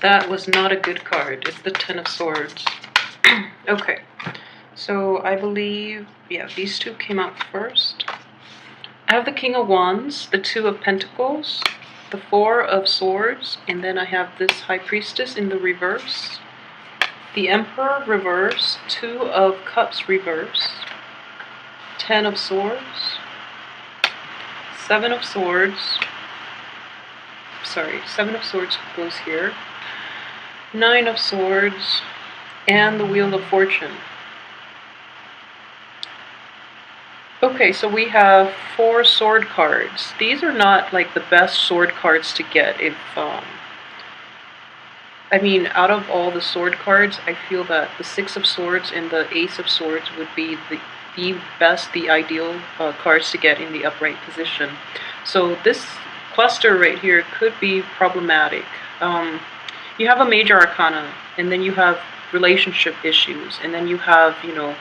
That was not a good card. It's the Ten of Swords. Okay, so I believe, yeah, these two came out first. I have the King of Wands, the Two of Pentacles, the Four of Swords, and then I have this High Priestess in the reverse, the Emperor reverse, Two of Cups reverse, Ten of Swords, Seven of Swords, sorry, Seven of Swords goes here, Nine of Swords, and the Wheel of Fortune. Okay, so we have 4 sword cards. These are not like the best sword cards to get. If I mean, out of all the sword cards, I feel that the Six of Swords and the Ace of Swords would be the best, the ideal cards to get in the upright position. So this cluster right here could be problematic. You have a major arcana, and then you have relationship issues, and then you have, you know,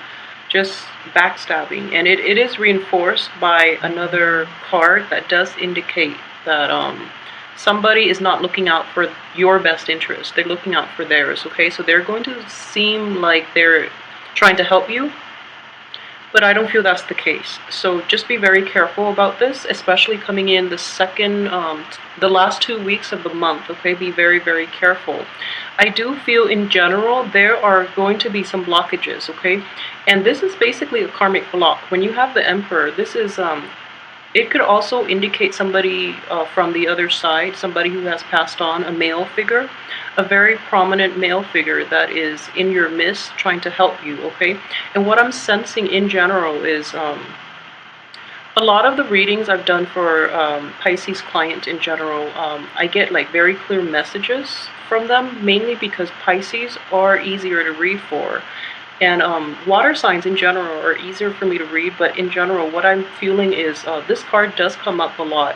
just backstabbing, and it is reinforced by another card that does indicate that somebody is not looking out for your best interest. They're looking out for theirs. Okay, so they're going to seem like they're trying to help you, but I don't feel that's the case. So just be very careful about this, especially coming in the the last 2 weeks of the month. Okay, be very, very careful. I do feel in general there are going to be some blockages. Okay, and this is basically a karmic block. When you have the Emperor, this is it could also indicate somebody from the other side, somebody who has passed on, a male figure, a very prominent male figure that is in your midst trying to help you, okay? And what I'm sensing in general is a lot of the readings I've done for Pisces clients in general, I get like very clear messages from them, mainly because Pisces are easier to read for. And water signs in general are easier for me to read, but in general, what I'm feeling is this card does come up a lot.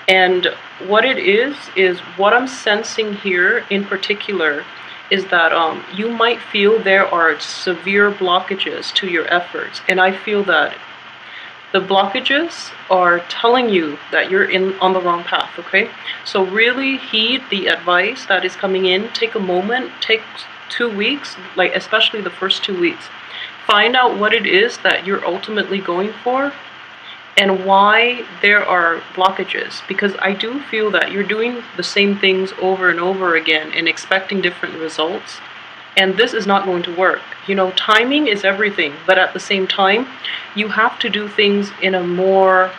And what it is what I'm sensing here in particular is that you might feel there are severe blockages to your efforts. And I feel that the blockages are telling you that you're on the wrong path, okay? So really heed the advice that is coming in. Take a moment, take 2 weeks, like especially the first 2 weeks. Find out what it is that you're ultimately going for and why there are blockages. Because I do feel that you're doing the same things over and over again and expecting different results. And this is not going to work. You know, timing is everything, but at the same time, you have to do things in a more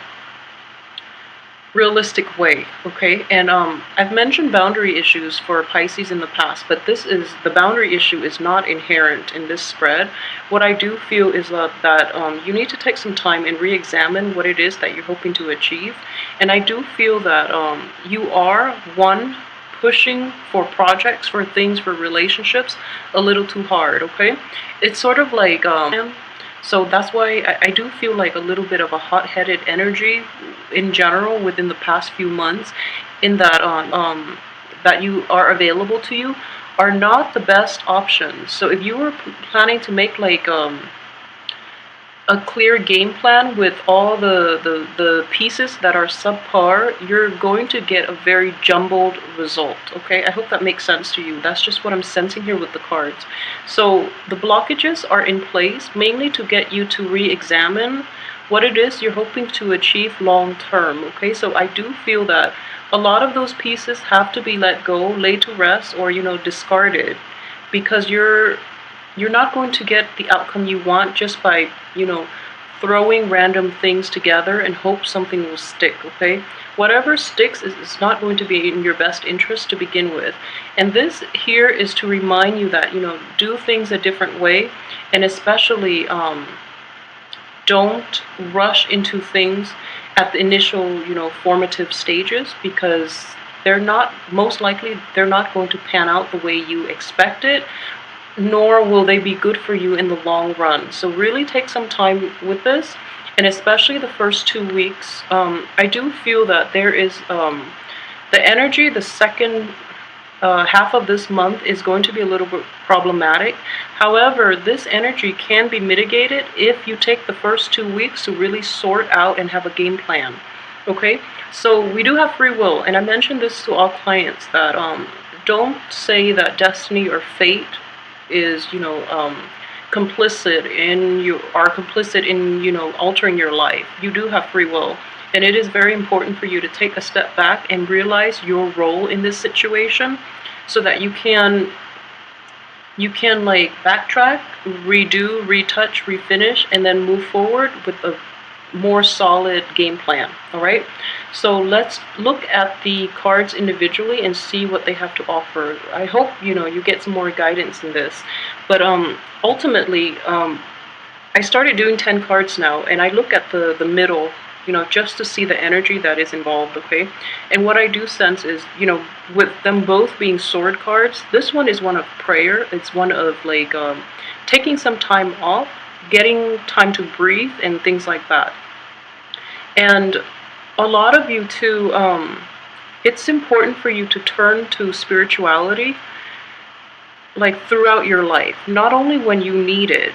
realistic way, okay? And I've mentioned boundary issues for Pisces in the past, but the boundary issue is not inherent in this spread. What I do feel is that you need to take some time and re-examine what it is that you're hoping to achieve. And I do feel that you are, pushing for projects, for things, for relationships a little too hard, okay? It's sort of like so that's why I do feel like a little bit of a hot-headed energy in general within the past few months, in that that you are available to you are not the best options. So if you were planning to make like a clear game plan with all the pieces that are subpar, you're going to get a very jumbled result, okay? I hope that makes sense to you. That's just what I'm sensing here with the cards. So the blockages are in place mainly to get you to re-examine what it is you're hoping to achieve long term, okay? So I do feel that a lot of those pieces have to be let go, laid to rest, or, you know, discarded, because you're not going to get the outcome you want just by, you know, throwing random things together and hope something will stick, okay? Whatever sticks is not going to be in your best interest to begin with. And this here is to remind you that, you know, do things a different way, and especially don't rush into things at the initial, you know, formative stages, because most likely they're not going to pan out the way you expect it, nor will they be good for you in the long run. So really take some time with this, and especially the first 2 weeks. I do feel that there is the energy, the second half of this month is going to be a little bit problematic. However, this energy can be mitigated if you take the first 2 weeks to really sort out and have a game plan, okay? So we do have free will, and I mentioned this to all clients, that don't say that destiny or fate is, complicit in you are complicit in, altering your life. You do have free will. And it is very important for you to take a step back and realize your role in this situation so that you can like backtrack, redo, retouch, refinish, and then move forward with a more solid game plan. All right, so let's look at the cards individually and see what they have to offer. I hope you get some more guidance in this, but ultimately, I started doing 10 cards now, and I look at the middle, just to see the energy that is involved, okay? And what I do sense is, with them both being sword cards, this one is one of prayer. It's one of like taking some time off, getting time to breathe, and things like that. And a lot of you too, it's important for you to turn to spirituality like throughout your life, not only when you need it.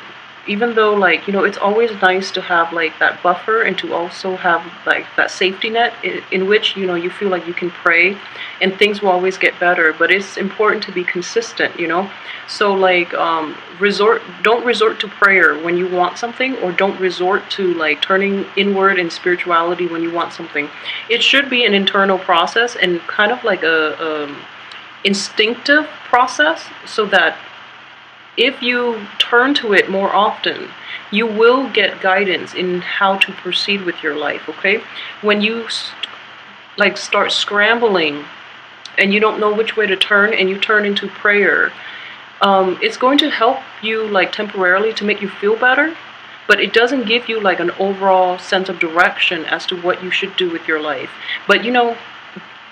Even though, like, it's always nice to have like that buffer and to also have like that safety net in which you feel like you can pray and things will always get better. But it's important to be consistent. So like don't resort to prayer when you want something, or don't resort to like turning inward in spirituality when you want something. It should be an internal process and kind of like a instinctive process, so that if you turn to it more often, you will get guidance in how to proceed with your life, okay? When you start scrambling and you don't know which way to turn and you turn into prayer, it's going to help you like temporarily to make you feel better, but it doesn't give you like an overall sense of direction as to what you should do with your life. But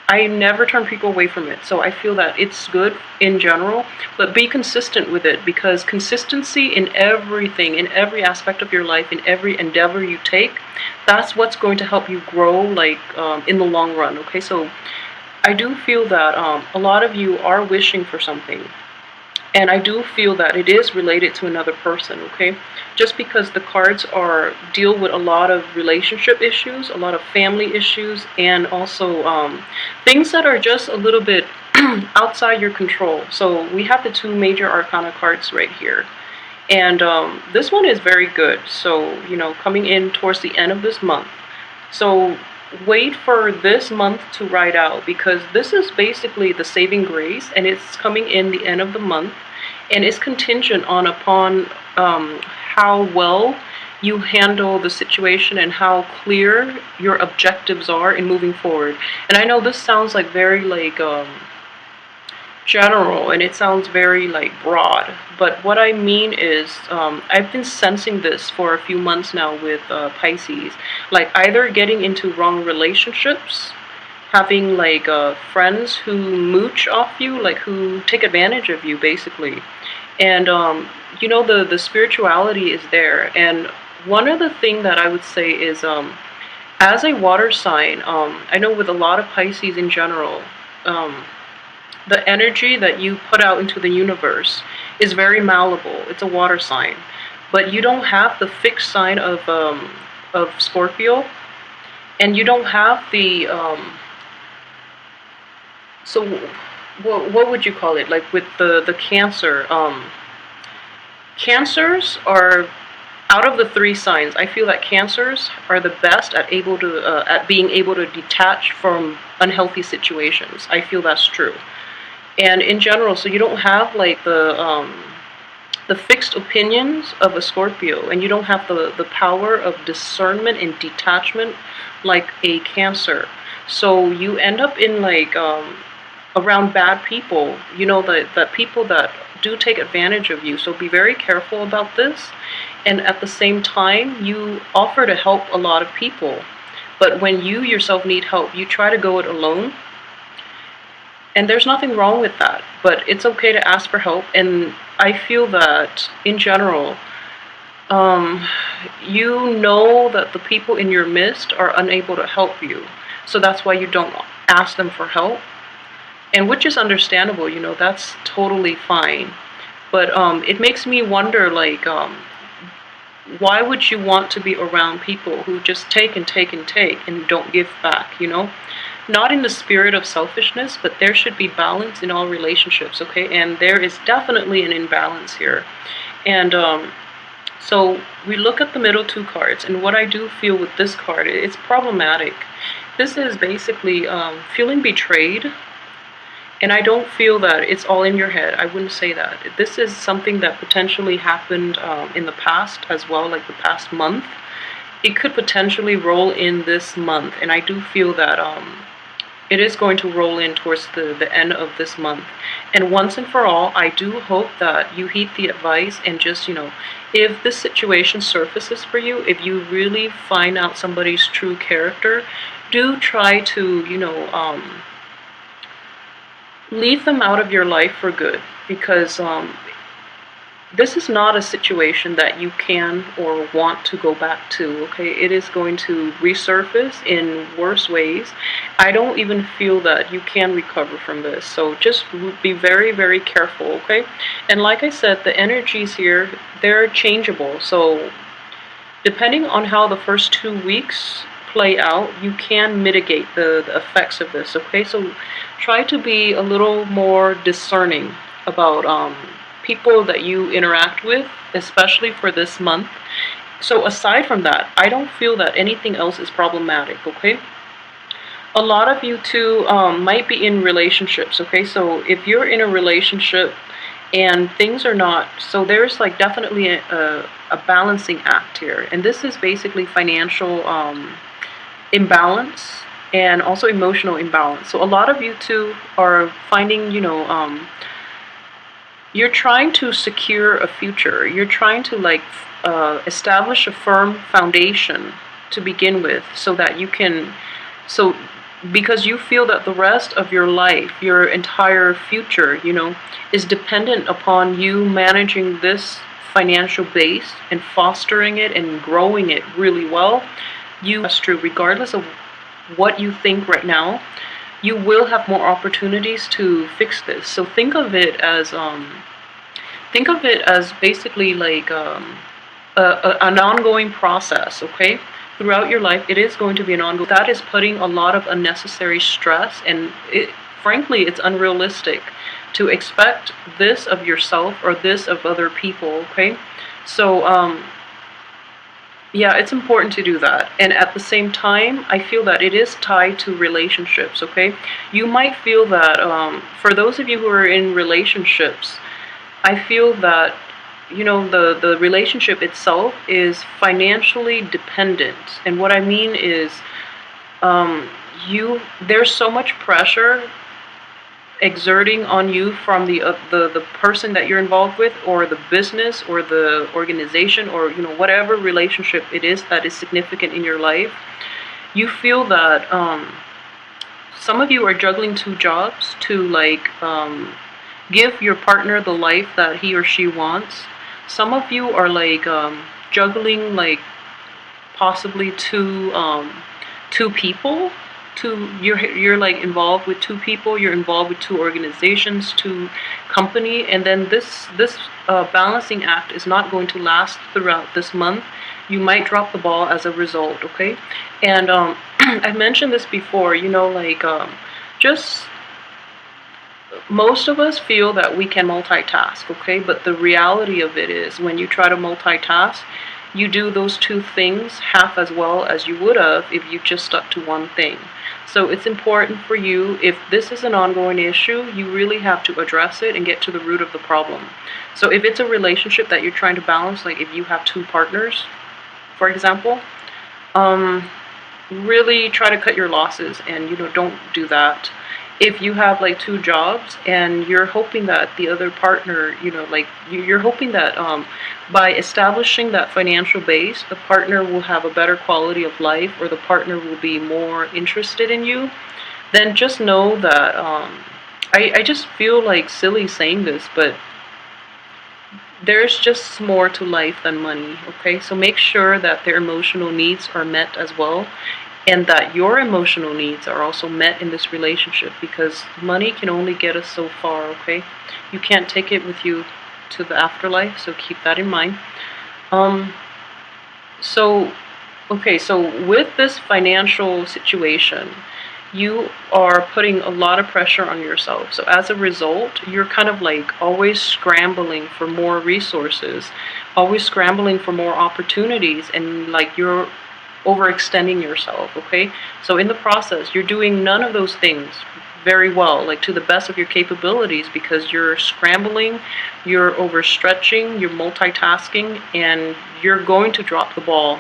I never turn people away from it, so I feel that it's good in general, but be consistent with it, because consistency in everything, in every aspect of your life, in every endeavor you take, that's what's going to help you grow like in the long run, okay? So I do feel that a lot of you are wishing for something. And I do feel that it is related to another person, okay? Just because the cards deal with a lot of relationship issues, a lot of family issues, and also things that are just a little bit outside your control. So we have the two major arcana cards right here. And this one is very good. So, coming in towards the end of this month. So wait for this month to ride out, because this is basically the saving grace, and it's coming in the end of the month, and it's contingent upon how well you handle the situation and how clear your objectives are in moving forward. And I know this sounds like very like general, and it sounds very like broad, but what I mean is I've been sensing this for a few months now with Pisces, like either getting into wrong relationships, having like friends who mooch off you, like who take advantage of you basically. And the spirituality is there. And one other thing that I would say is as a water sign, I know with a lot of Pisces in general, the energy that you put out into the universe is very malleable. It's a water sign, but you don't have the fixed sign of Scorpio, and you don't have the so what would you call it? Like with the Cancer, Cancers are, out of the three signs, I feel that Cancers are the best at being able to detach from unhealthy situations. I feel that's true. And in general, so you don't have like the fixed opinions of a Scorpio, and you don't have the power of discernment and detachment like a Cancer. So you end up in like around bad people, the people that do take advantage of you. So be very careful about this. And at the same time, you offer to help a lot of people, but when you yourself need help, you try to go it alone. And there's nothing wrong with that, but it's okay to ask for help. And I feel that in general, that the people in your midst are unable to help you. So that's why you don't ask them for help. And which is understandable, that's totally fine. But it makes me wonder, like, why would you want to be around people who just take and take and take and don't give back, not in the spirit of selfishness, but there should be balance in all relationships, okay? And there is definitely an imbalance here. And so we look at the middle two cards, and what I do feel with this card, it's problematic. This is basically feeling betrayed, and I don't feel that it's all in your head. I wouldn't say that. This is something that potentially happened in the past as well, like the past month. It could potentially roll in this month, and I do feel that it is going to roll in towards the end of this month. And once and for all, I do hope that you heed the advice and just, if this situation surfaces for you, if you really find out somebody's true character, do try to, leave them out of your life for good, because this is not a situation that you can or want to go back to, okay? It is going to resurface in worse ways. I don't even feel that you can recover from this, so just be very, very careful, okay? And like I said, the energies here, they're changeable, so depending on how the first 2 weeks play out, you can mitigate the effects of this, okay? So try to be a little more discerning about people that you interact with, especially for this month. So aside from that, I don't feel that anything else is problematic, okay? A lot of you too might be in relationships, okay? So if you're in a relationship and things are not, so there's like definitely a balancing act here. And this is basically financial imbalance and also emotional imbalance. So a lot of you too are finding, you're trying to secure a future. You're trying to establish a firm foundation to begin with, so that you can, because you feel that the rest of your life, your entire future, is dependent upon you managing this financial base and fostering it and growing it really well. That's true, regardless of what you think right now, you will have more opportunities to fix this. So think of it as basically like an ongoing process, okay? Throughout your life, it is going to be an ongoing. That is putting a lot of unnecessary stress, and frankly, it's unrealistic to expect this of yourself or this of other people, okay? So yeah, it's important to do that. And at the same time, I feel that it is tied to relationships, okay? You might feel that for those of you who are in relationships, I feel that, the relationship itself is financially dependent. And what I mean is there's so much pressure exerting on you from the person that you're involved with, or the business, or the organization, or whatever relationship it is that is significant in your life. You feel that some of you are juggling 2 jobs to give your partner the life that he or she wants. Some of you are juggling possibly two people. You're involved with 2 people, you're involved with 2 organizations, 2 company, and then this balancing act is not going to last throughout this month. You might drop the ball as a result, okay? And I've mentioned this before, just most of us feel that we can multitask, okay? But the reality of it is, when you try to multitask, you do those 2 things half as well as you would have if you just stuck to one thing. So it's important for you, if this is an ongoing issue, you really have to address it and get to the root of the problem. So if it's a relationship that you're trying to balance, like if you have 2 partners, for example, really try to cut your losses, and don't do that. If you have 2 jobs and you're hoping that the other partner, you're hoping that by establishing that financial base, the partner will have a better quality of life, or the partner will be more interested in you, then just know that I just feel silly saying this, but there's just more to life than money, okay? So make sure that their emotional needs are met as well, and that your emotional needs are also met in this relationship, because money can only get us so far, okay? You can't take it with you to the afterlife, so keep that in mind. So with this financial situation, you are putting a lot of pressure on yourself. So as a result, you're kind of like always scrambling for more resources, always scrambling for more opportunities, and like you're overextending yourself, okay? So in the process, you're doing none of those things very well, like to the best of your capabilities, because you're scrambling, you're overstretching, you're multitasking, and you're going to drop the ball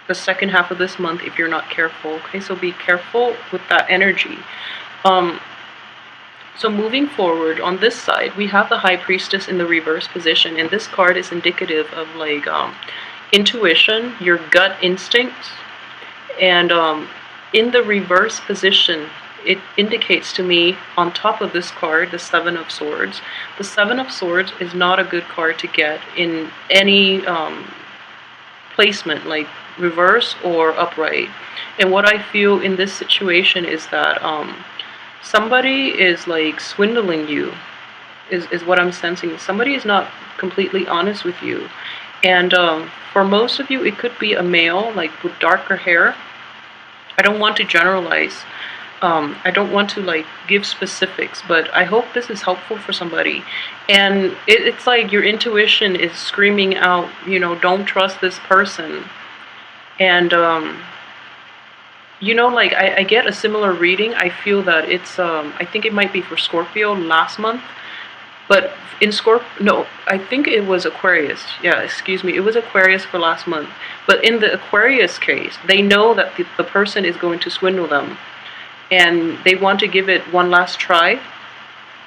the second half of this month if you're not careful, okay? So be careful with that energy. Um, so moving forward, on this side, we have the High Priestess in the reverse position, and this card is indicative of like intuition, your gut instincts, and in the reverse position, it indicates to me on top of this card, the Seven of Swords. The Seven of Swords is not a good card to get in any placement, like reverse or upright. And what I feel in this situation is that somebody is like swindling you, is what I'm sensing. Somebody is not completely honest with you. And for most of you, it could be a male, like with darker hair. I don't want to generalize. I don't want to like give specifics, but I hope this is helpful for somebody. And it's like your intuition is screaming out, you know, don't trust this person. And you know, like I get a similar reading. I feel that it's I think it might be for Scorpio last month, but in no, I think it was Aquarius. Yeah, excuse me, it was Aquarius for last month. But in the Aquarius case, they know that the person is going to swindle them, and they want to give it one last try,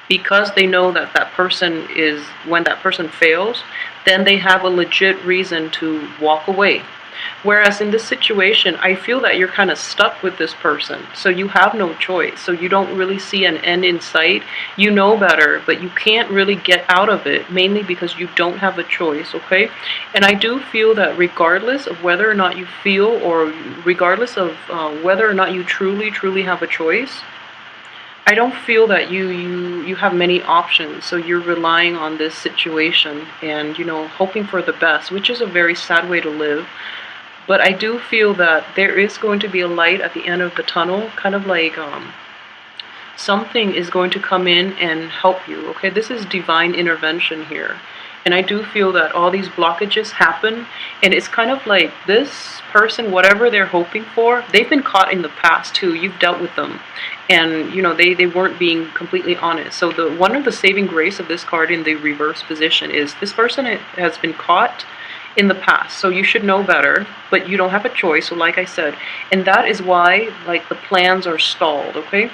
because they know that that person is, when that person fails, then they have a legit reason to walk away. Whereas in this situation, I feel that you're kind of stuck with this person, so you have no choice. So you don't really see an end in sight. You know better, but you can't really get out of it, mainly because you don't have a choice, okay? And I do feel that regardless of whether or not you feel, or regardless of whether or not you truly have a choice, I don't feel that you have many options. So you're relying on this situation and, you know, hoping for the best, which is a very sad way to live. But I do feel that there is going to be a light at the end of the tunnel, kind of like something is going to come in and help you, okay? This is divine intervention here. And I do feel that all these blockages happen, and it's kind of like this person, whatever they're hoping for, they've been caught in the past too. You've dealt with them. And, you know, they weren't being completely honest. So one of the saving grace of this card in the reverse position is this person has been caught in the past, so you should know better, but you don't have a choice. So like I said, and that is why like the plans are stalled, okay?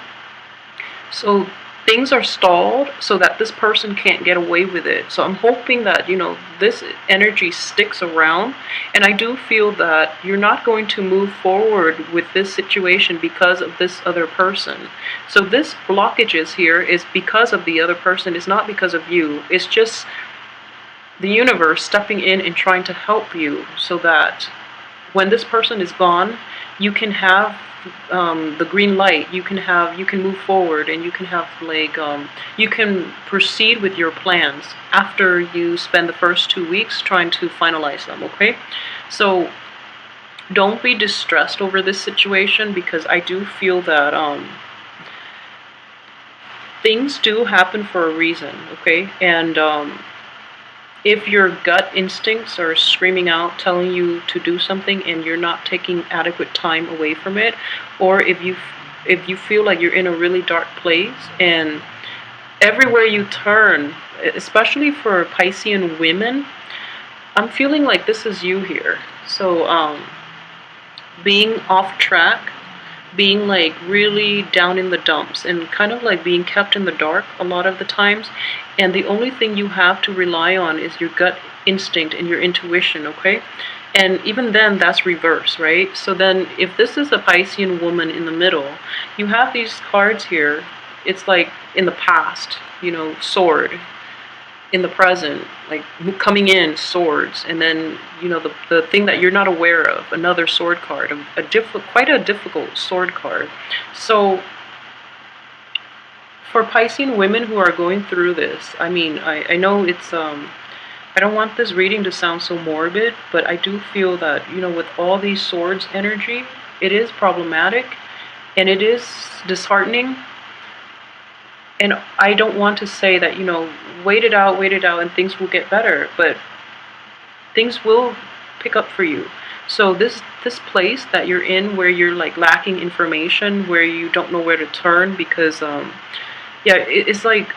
So things are stalled so that this person can't get away with it. So I'm hoping that, you know, this energy sticks around, and I do feel that you're not going to move forward with this situation because of this other person. So this blockages here is because of the other person, it's not because of you. It's just the universe stepping in and trying to help you, so that when this person is gone, you can have the green light. You can move forward, and you can have like you can proceed with your plans after you spend the first 2 weeks trying to finalize them, okay? So don't be distressed over this situation, because I do feel that things do happen for a reason, okay? And if your gut instincts are screaming out, telling you to do something, and you're not taking adequate time away from it, or if you feel like you're in a really dark place, and everywhere you turn, especially for Piscean women, I'm feeling like this is you here. So being off track, being like really down in the dumps, and kind of like being kept in the dark a lot of the times, and the only thing you have to rely on is your gut instinct and your intuition, okay? And even then, that's reverse, right? So then if this is a Piscean woman in the middle, you have these cards here. It's like in the past, you know, sword. In the present, like coming in, swords. And then, you know, the thing that you're not aware of, another sword card, quite a difficult sword card. So for Piscean women who are going through this, I mean, I know it's I don't want this reading to sound so morbid, but I do feel that, you know, with all these swords energy, it is problematic. and it is disheartening. And I don't want to say that, wait it out, and things will get better, but things will pick up for you. So this place that you're in, where you're like lacking information, where you don't know where to turn, because yeah, it's like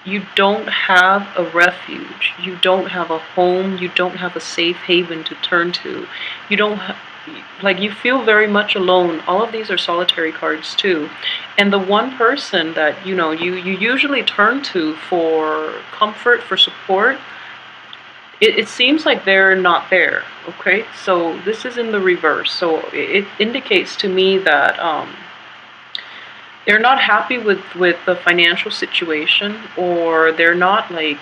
you don't have a refuge, you don't have a home, you don't have a safe haven to turn to. You don't like, you feel very much alone. All of these are solitary cards too. And the one person that you usually turn to for comfort, for support, it seems like they're not there. Okay, so this is in the reverse. So it indicates to me that they're not happy with the financial situation, or they're not like,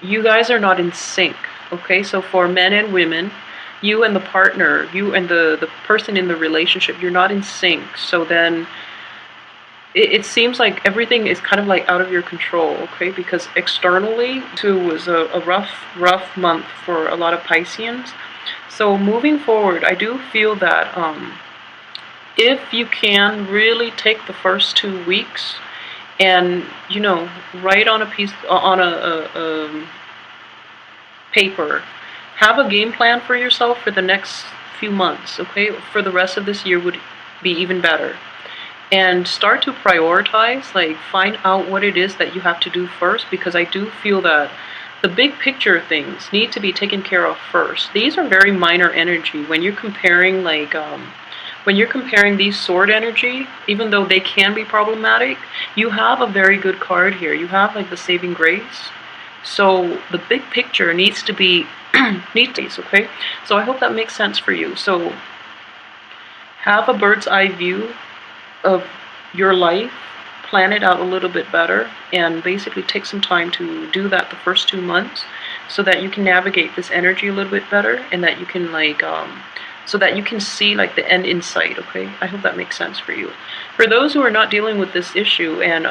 you guys are not in sync. Okay, so for men and women, you and the partner, you and the person in the relationship, you're not in sync. So then it seems like everything is kind of like out of your control. Okay, because externally too was a rough month for a lot of Pisceans. So moving forward, I do feel that if you can really take the first 2 weeks and write on a piece, on a paper, have a game plan for yourself for the next few months. Okay, for the rest of this year would be even better. And start to prioritize, like find out what it is that you have to do first, because I do feel that the big picture things need to be taken care of first. These are very minor energy when you're comparing, like when you're comparing these sword energy, even though they can be problematic, you have a very good card here. You have like the saving grace. So the big picture needs to be okay? So I hope that makes sense for you. So have a bird's eye view of your life, plan it out a little bit better, and basically take some time to do that the first 2 months, so that you can navigate this energy a little bit better, and that you can like so that you can see like the end in sight. Okay, I hope that makes sense for you. For those who are not dealing with this issue, and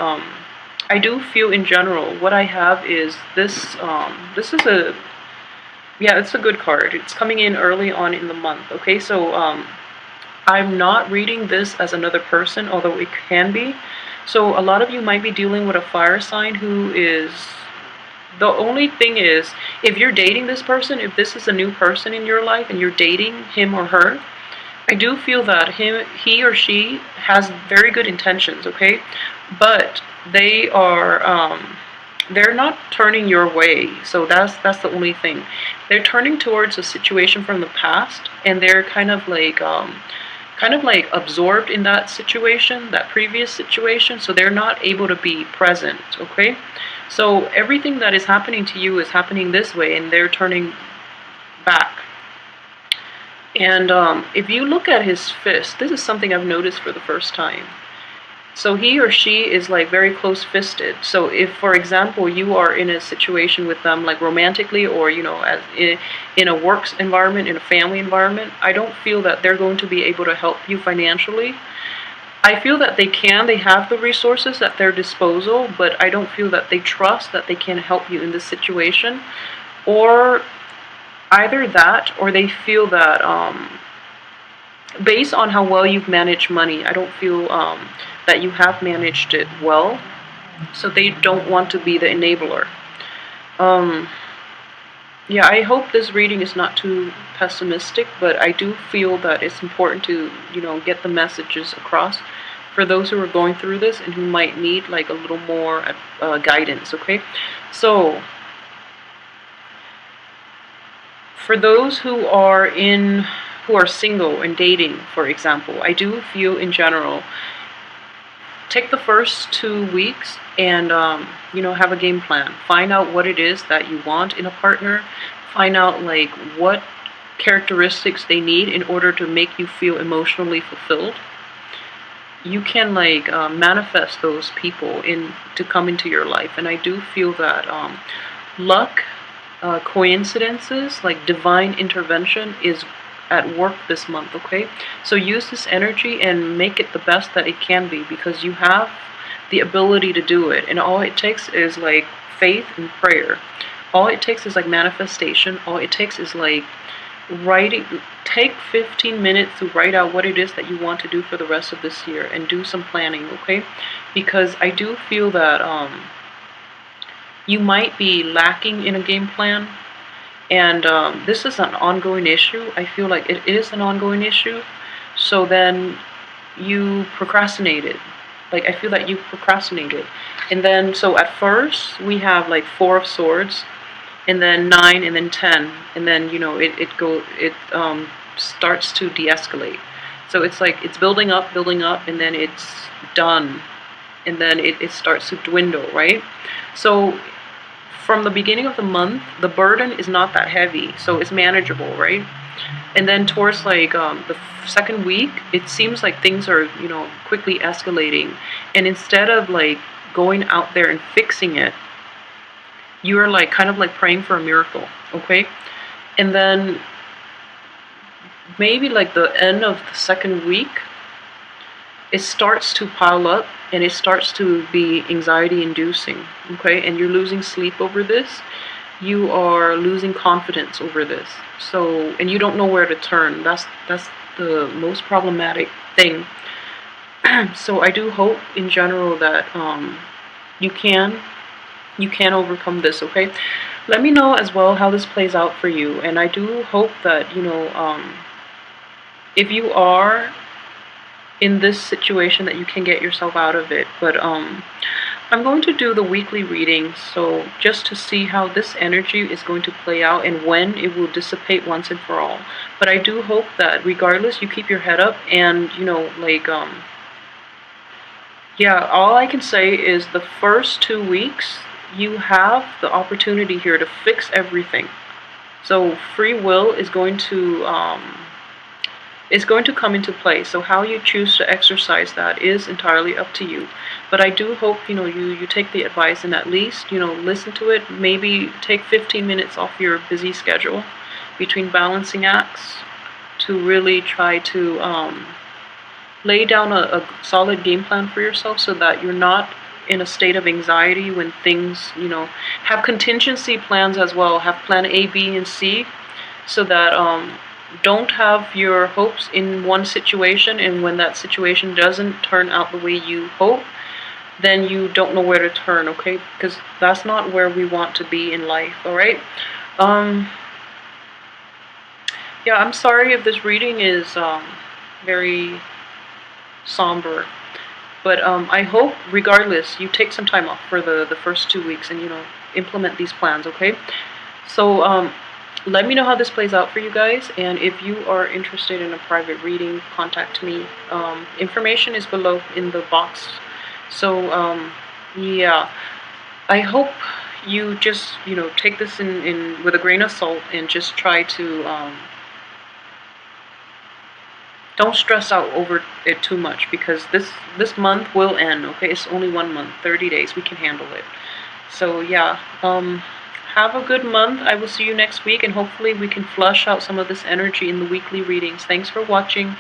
I do feel in general what I have is this. This is a, yeah, it's a good card. It's coming in early on in the month. Okay, so I'm not reading this as another person, although it can be. So a lot of you might be dealing with a fire sign who is, the only thing is, if you're dating this person, if this is a new person in your life and you're dating him or her, I do feel that he or she has very good intentions, okay? But they are, they're not turning your way. So that's the only thing. They're turning towards a situation from the past, and they're kind of like absorbed in that situation, that previous situation, so they're not able to be present. Okay, so everything that is happening to you is happening this way, and they're turning back. And if you look at his fist, this is something I've noticed for the first time. So he or she is like very close-fisted. So if, for example, you are in a situation with them, like romantically, or as in a work environment, in a family environment, I don't feel that they're going to be able to help you financially. I feel that they have the resources at their disposal, but I don't feel that they trust that they can help you in this situation. Or either that, or they feel that based on how well you've managed money, I don't feel that you have managed it well, so they don't want to be the enabler. Yeah, I hope this reading is not too pessimistic, but I do feel that it's important to, get the messages across for those who are going through this and who might need like a little more guidance. Okay, so for those who are single and dating, for example, I do feel in general, take the first 2 weeks and have a game plan. Find out what it is that you want in a partner. Find out like what characteristics they need in order to make you feel emotionally fulfilled. You can like manifest those people to come into your life. And I do feel that luck, coincidences, like divine intervention is at work this month. Okay, so use this energy and make it the best that it can be, because you have the ability to do it, and all it takes is like faith and prayer. All it takes is like manifestation. All it takes is like writing, take 15 minutes to write out what it is that you want to do for the rest of this year and do some planning, okay? Because I do feel that you might be lacking in a game plan, and this is an ongoing issue. I feel like it is an ongoing issue. So then you procrastinated. Like, I feel that you procrastinated. And then, so at first, we have like Four of Swords, and then 9, and then 10. And then, it starts to de-escalate. So it's like, it's building up, and then it's done. And then it starts to dwindle, right? So from the beginning of the month, the burden is not that heavy, so it's manageable, right? And then towards like the second week, it seems like things are, quickly escalating. And instead of like going out there and fixing it, you're like kind of like praying for a miracle, okay? And then maybe like the end of the second week, it starts to pile up and it starts to be anxiety inducing, okay? And you're losing sleep over this. You are losing confidence over this. So, and you don't know where to turn. That's the most problematic thing. So I do hope in general that you can overcome this, okay? Let me know as well how this plays out for you. And I do hope that, if you are in this situation, that you can get yourself out of it. But I'm going to do the weekly readings, so just to see how this energy is going to play out and when it will dissipate once and for all. But I do hope that regardless, you keep your head up, and yeah, all I can say is the first 2 weeks you have the opportunity here to fix everything. So free will is going to come into play. So how you choose to exercise that is entirely up to you. But I do hope, you take the advice and at least, listen to it. Maybe take 15 minutes off your busy schedule between balancing acts to really try to lay down a solid game plan for yourself, so that you're not in a state of anxiety when things, have contingency plans as well. Have plan A, B, and C, so that don't have your hopes in one situation, and when that situation doesn't turn out the way you hope, then you don't know where to turn, okay? Because that's not where we want to be in life, alright? Yeah, I'm sorry if this reading is very somber, but I hope, regardless, you take some time off for the first 2 weeks and, implement these plans, okay? So, let me know how this plays out for you guys, and if you are interested in a private reading, contact me. Information is below in the box. So, yeah, I hope you just, take this in with a grain of salt, and just try to, don't stress out over it too much, because this month will end, okay? It's only 1 month, 30 days, we can handle it. So, yeah, have a good month. I will see you next week, and hopefully we can flush out some of this energy in the weekly readings. Thanks for watching.